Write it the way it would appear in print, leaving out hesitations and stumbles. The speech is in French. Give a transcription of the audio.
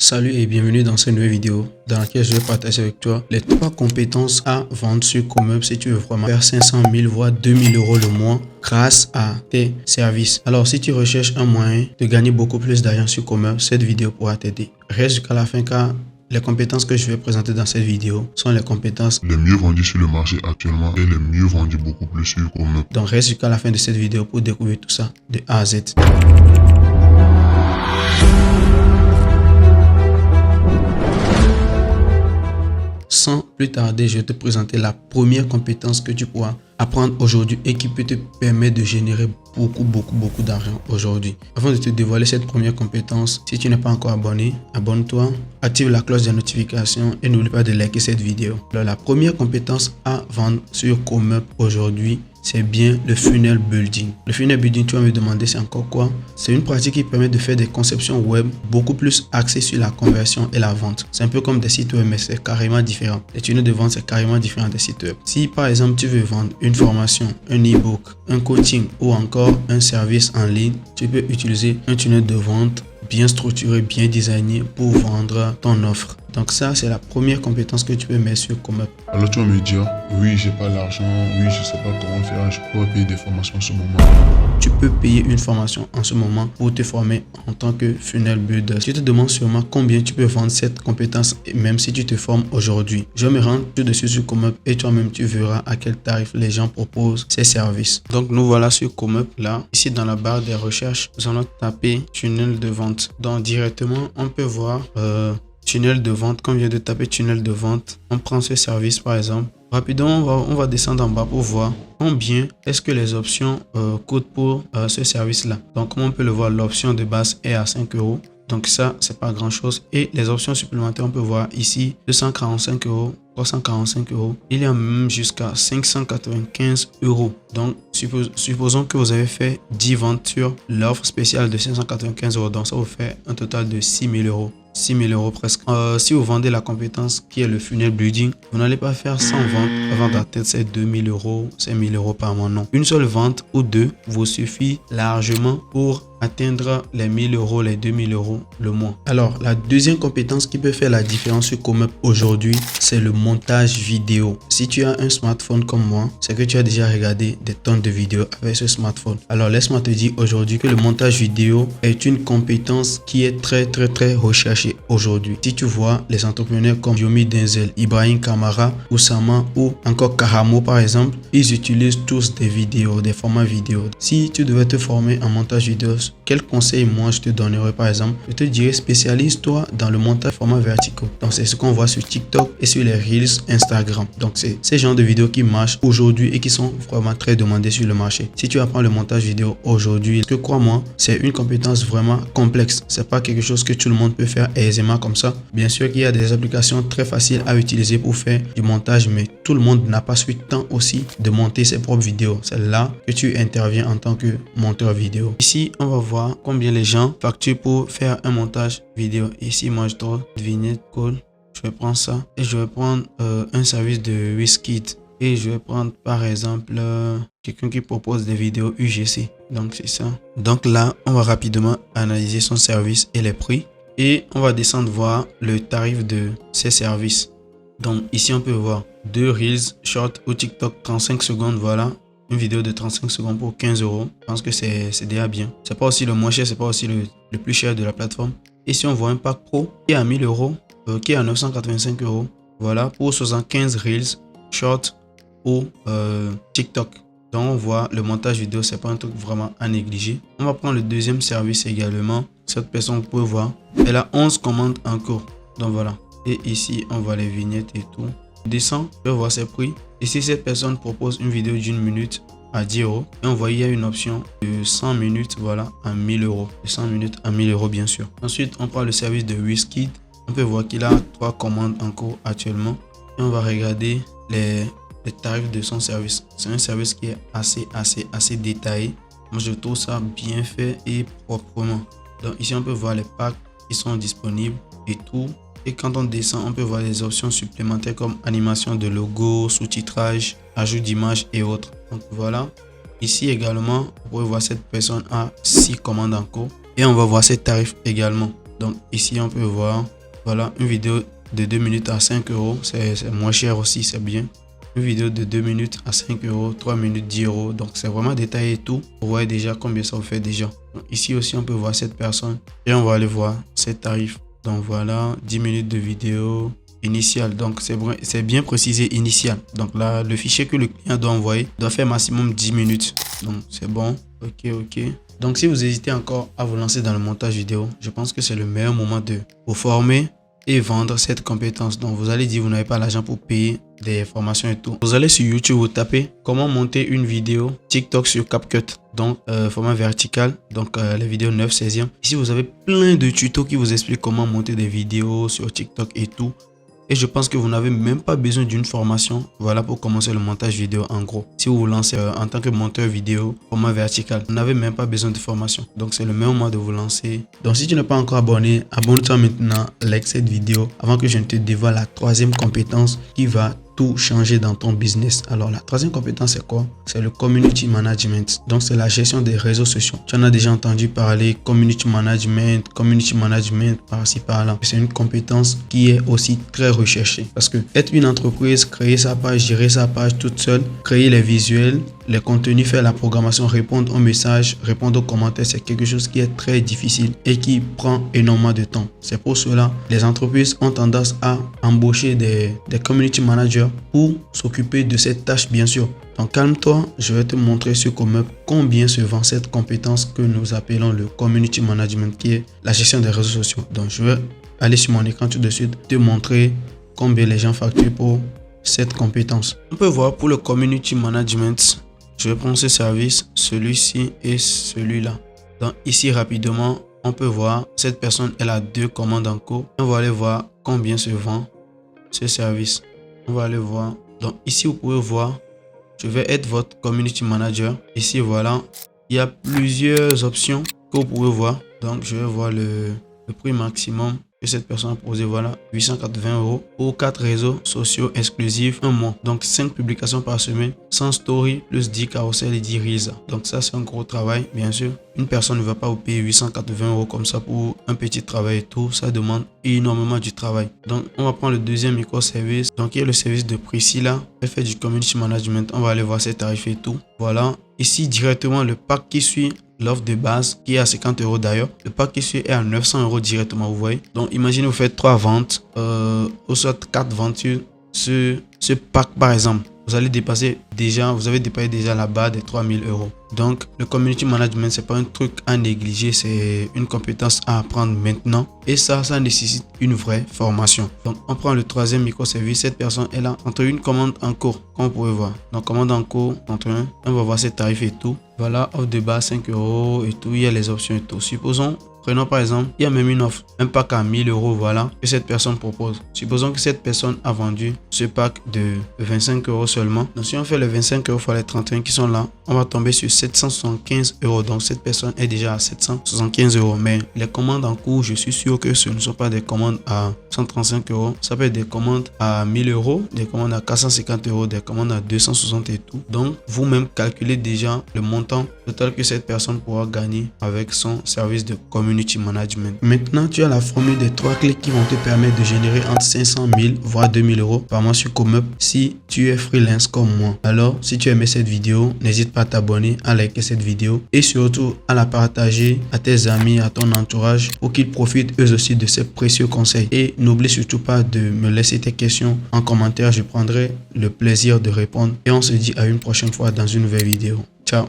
Salut et bienvenue dans cette nouvelle vidéo dans laquelle je vais partager avec toi les 3 compétences à vendre sur Comeup si tu veux vraiment faire 500 000 voire 2000 € le mois grâce à tes services. Alors si tu recherches un moyen de gagner beaucoup plus d'argent sur Comeup, cette vidéo pourra t'aider. Reste jusqu'à la fin car les compétences que je vais présenter dans cette vidéo sont les compétences les mieux vendues sur le marché actuellement et les mieux vendues beaucoup plus sur Comeup. Donc reste jusqu'à la fin de cette vidéo pour découvrir tout ça de A à Z. Sans plus tarder, je vais te présenter la première compétence que tu pourras apprendre aujourd'hui et qui peut te permettre de générer beaucoup d'argent aujourd'hui. Avant de te dévoiler cette première compétence, si tu n'es pas encore abonné, abonne-toi, active la cloche de notification et n'oublie pas de liker cette vidéo. Alors, la première compétence à vendre sur Comeup aujourd'hui, c'est bien le funnel building. Le funnel building, tu vas me demander c'est encore quoi? C'est une pratique qui permet de faire des conceptions web beaucoup plus axées sur la conversion et la vente. C'est un peu comme des sites web, mais c'est carrément différent. Les tunnels de vente, c'est carrément différent des sites web. Si par exemple, tu veux vendre une formation, un e-book, un coaching ou encore un service en ligne, tu peux utiliser un tunnel de vente bien structuré, bien designé pour vendre ton offre. Donc ça, c'est la première compétence que tu peux mettre sur Comeup. Alors tu vas me dire, oui, j'ai pas l'argent, oui, je sais pas comment faire, je peux payer des formations en ce moment. Tu peux payer une formation en ce moment pour te former en tant que funnel builder. Tu te demandes sûrement combien tu peux vendre cette compétence, même si tu te formes aujourd'hui. Je me rends tout dessus sur Comeup et toi-même tu verras à quel tarif les gens proposent ces services. Donc nous voilà sur Comeup là. Ici dans la barre des recherches, nous allons taper tunnel de vente. Donc directement, on peut voir tunnel de vente. Quand on vient de taper tunnel de vente, on prend ce service par exemple. Rapidement, on va descendre en bas pour voir combien est-ce que les options coûtent pour ce service-là. Donc, comme on peut le voir, l'option de base est à 5 €. Donc ça, c'est pas grand-chose. Et les options supplémentaires, on peut voir ici 245 €, 345 €. Il y a même jusqu'à 595 €. Donc, supposons que vous avez fait 10 ventes sur l'offre spéciale de 595 €. Donc, ça vous fait un total de 6 000 €. 6 000 € presque. Si vous vendez la compétence qui est le funnel building, vous n'allez pas faire 100 ventes avant d'atteindre ces 2 000 €, 5 000 € par mois. Non. Une seule vente ou deux vous suffit largement pour atteindre les 1 000 €, les 2 000 € le mois. Alors, la deuxième compétence qui peut faire la différence sur Comeup aujourd'hui, c'est le montage vidéo. Si tu as un smartphone comme moi, c'est que tu as déjà regardé des tonnes de vidéos avec ce smartphone. Alors, laisse-moi te dire aujourd'hui que le montage vidéo est une compétence qui est très recherchée aujourd'hui. Si tu vois les entrepreneurs comme Yomi Denzel, Ibrahim Kamara, Oussama ou encore Karamo par exemple, ils utilisent tous des vidéos, des formats vidéo. Si tu devais te former en montage vidéo, quel conseil moi je te donnerais par exemple? Je te dirais spécialise-toi dans le montage format verticaux. Donc c'est ce qu'on voit sur TikTok et sur les Reels Instagram. Donc c'est ces genres de vidéos qui marchent aujourd'hui et qui sont vraiment très demandées sur le marché. Si tu apprends le montage vidéo aujourd'hui, que crois-moi, c'est une compétence vraiment complexe. C'est pas quelque chose que tout le monde peut faire aisément comme ça. Bien sûr qu'il y a des applications très faciles à utiliser pour faire du montage, mais tout le monde n'a pas ce temps aussi de monter ses propres vidéos. C'est là que tu interviens en tant que monteur vidéo. Ici, on va voir combien les gens facturent pour faire un montage vidéo. Ici, moi, je dois vignette call. Je vais prendre ça et je vais prendre un service de Wizkid. Et je vais prendre par exemple quelqu'un qui propose des vidéos UGC. Donc, c'est ça. Donc là, on va rapidement analyser son service et les prix. Et on va descendre voir le tarif de ces services. Donc ici, on peut voir 2 Reels, Short ou TikTok 35 secondes. Voilà. Une vidéo de 35 secondes pour 15 €. Je pense que c'est déjà bien. C'est pas aussi le moins cher, c'est pas aussi le plus cher de la plateforme. Et si on voit un pack pro qui est à 1 000 €, qui est à 985 €. Voilà, pour 75 Reels, Short ou TikTok. Donc on voit le montage vidéo, c'est pas un truc vraiment à négliger. On va prendre le deuxième service également. Cette personne, vous pouvez voir, elle a 11 commandes en cours. Donc voilà. Et ici, on voit les vignettes et tout. On descend, on peut voir ses prix. Ici, cette personne propose une vidéo d'1 minute à 10 €. Et on voit il y a une option de 100 minutes, voilà, à 1 000 €. De 100 minutes à 1 000 € bien sûr. Ensuite, on prend le service de Wizkid. On peut voir qu'il a 3 commandes en cours actuellement. Et on va regarder les tarifs de son service. C'est un service qui est assez détaillé. Moi, je trouve ça bien fait et proprement. Donc ici, on peut voir les packs qui sont disponibles et tout. Et quand on descend, on peut voir les options supplémentaires comme animation de logo, sous-titrage, ajout d'images et autres. Donc voilà. Ici également, vous pouvez voir cette personne a 6 commandes en cours. Et on va voir ses tarifs également. Donc ici on peut voir, voilà, une vidéo de 2 minutes à 5 euros, c'est moins cher aussi, c'est bien. Une vidéo de 2 minutes à 5 euros, 3 minutes 10 euros. Donc c'est vraiment détaillé et tout. Vous voyez déjà combien ça vous fait déjà. Donc, ici aussi on peut voir cette personne et on va aller voir ses tarifs. Donc voilà, 10 minutes de vidéo initiale. Donc c'est bien précisé initial. Donc là, le fichier que le client doit envoyer doit faire maximum 10 minutes. Donc c'est bon. Ok. Donc si vous hésitez encore à vous lancer dans le montage vidéo, je pense que c'est le meilleur moment de vous former et vendre cette compétence. Donc vous allez dire vous n'avez pas l'argent pour payer des formations et tout. Vous allez sur YouTube, vous tapez comment monter une vidéo TikTok sur CapCut. Donc format vertical, donc les vidéos 9/16e. Ici vous avez plein de tutos qui vous expliquent comment monter des vidéos sur TikTok et tout. Et je pense que vous n'avez même pas besoin d'une formation. Voilà pour commencer le montage vidéo en gros. Si vous vous lancez en tant que monteur vidéo, format vertical, vous n'avez même pas besoin de formation. Donc c'est le meilleur moment de vous lancer. Donc si tu n'es pas encore abonné, abonne-toi maintenant, like cette vidéo avant que je ne te dévoile la troisième compétence qui va tout changer dans ton business. Alors la troisième compétence c'est quoi? C'est le community management. Donc c'est la gestion des réseaux sociaux. Tu en as déjà entendu parler, community management par-ci par-là. C'est une compétence qui est aussi très recherchée parce que être une entreprise, créer sa page, gérer sa page toute seule, créer les visuels, les contenus, faire la programmation, répondre aux messages, répondre aux commentaires, c'est quelque chose qui est très difficile et qui prend énormément de temps. C'est pour cela les entreprises ont tendance à embaucher des community managers pour s'occuper de cette tâche bien sûr. Donc calme-toi, je vais te montrer sur combien se vend cette compétence que nous appelons le community management qui est la gestion des réseaux sociaux. Donc je vais aller sur mon écran tout de suite, te montrer combien les gens facturent pour cette compétence. On peut voir pour le community management, je vais prendre ce service, celui-ci et celui-là. Donc ici rapidement, on peut voir cette personne, elle a 2 commandes en cours. On va aller voir combien se vend ce service. On va aller voir. Donc ici vous pouvez voir, je vais être votre community manager. Ici voilà, il y a plusieurs options que vous pouvez voir. Donc je vais voir le prix maximum que cette personne a posé. Voilà, 880 € pour 4 réseaux sociaux exclusifs, un mois. Donc 5 publications par semaine, 100 stories plus 10 carousels et 10 reels. Donc ça c'est un gros travail bien sûr. Une personne ne va pas vous payer 880 € comme ça pour un petit travail et tout. Ça demande énormément du travail. Donc on va prendre le deuxième microservice. Donc il y a le service de Priscilla. Elle fait du community management. On va aller voir ses tarifs et tout. Voilà. Ici directement le pack qui suit l'offre de base qui est à 50 € d'ailleurs. Le pack qui suit est à 900 € directement, vous voyez. Donc imaginez vous faites 3 ventes ou soit 4 ventes sur ce pack par exemple. Vous allez dépasser déjà, vous avez dépassé déjà la barre des 3000 €. Donc le community management c'est pas un truc à négliger, c'est une compétence à apprendre maintenant et ça nécessite une vraie formation. Donc on prend le troisième microservice. Cette personne elle a entre une commande en cours comme vous pouvez voir. Donc commande en cours entre un, on va voir ses tarifs et tout. Voilà, offre de base 5 € et tout, il y a les options et tout. Supposons, prenons par exemple, il y a même une offre, un pack à 1000 € voilà, que cette personne propose. Supposons que cette personne a vendu ce pack de 25 € seulement. Donc si on fait les 25 € fois les 31 qui sont là, on va tomber sur 775 €. Donc cette personne est déjà à 775 €. Mais les commandes en cours, je suis sûr que ce ne sont pas des commandes à 135 €. Ça peut être des commandes à 1000 €, des commandes à 450 €, des commandes à 260 et tout. Donc vous-même calculez déjà le montant total que cette personne pourra gagner avec son service de community management. Maintenant, tu as la formule des 3 clés qui vont te permettre de générer entre 500 000 voire 2000 € par mois sur Comeup si tu es freelance comme moi. Alors, si tu as aimé cette vidéo, n'hésite pas à t'abonner, à liker cette vidéo et surtout à la partager à tes amis, à ton entourage pour qu'ils profitent eux aussi de ces précieux conseils. Et n'oublie surtout pas de me laisser tes questions en commentaire, je prendrai le plaisir de répondre et on se dit à une prochaine fois dans une nouvelle vidéo. Ciao.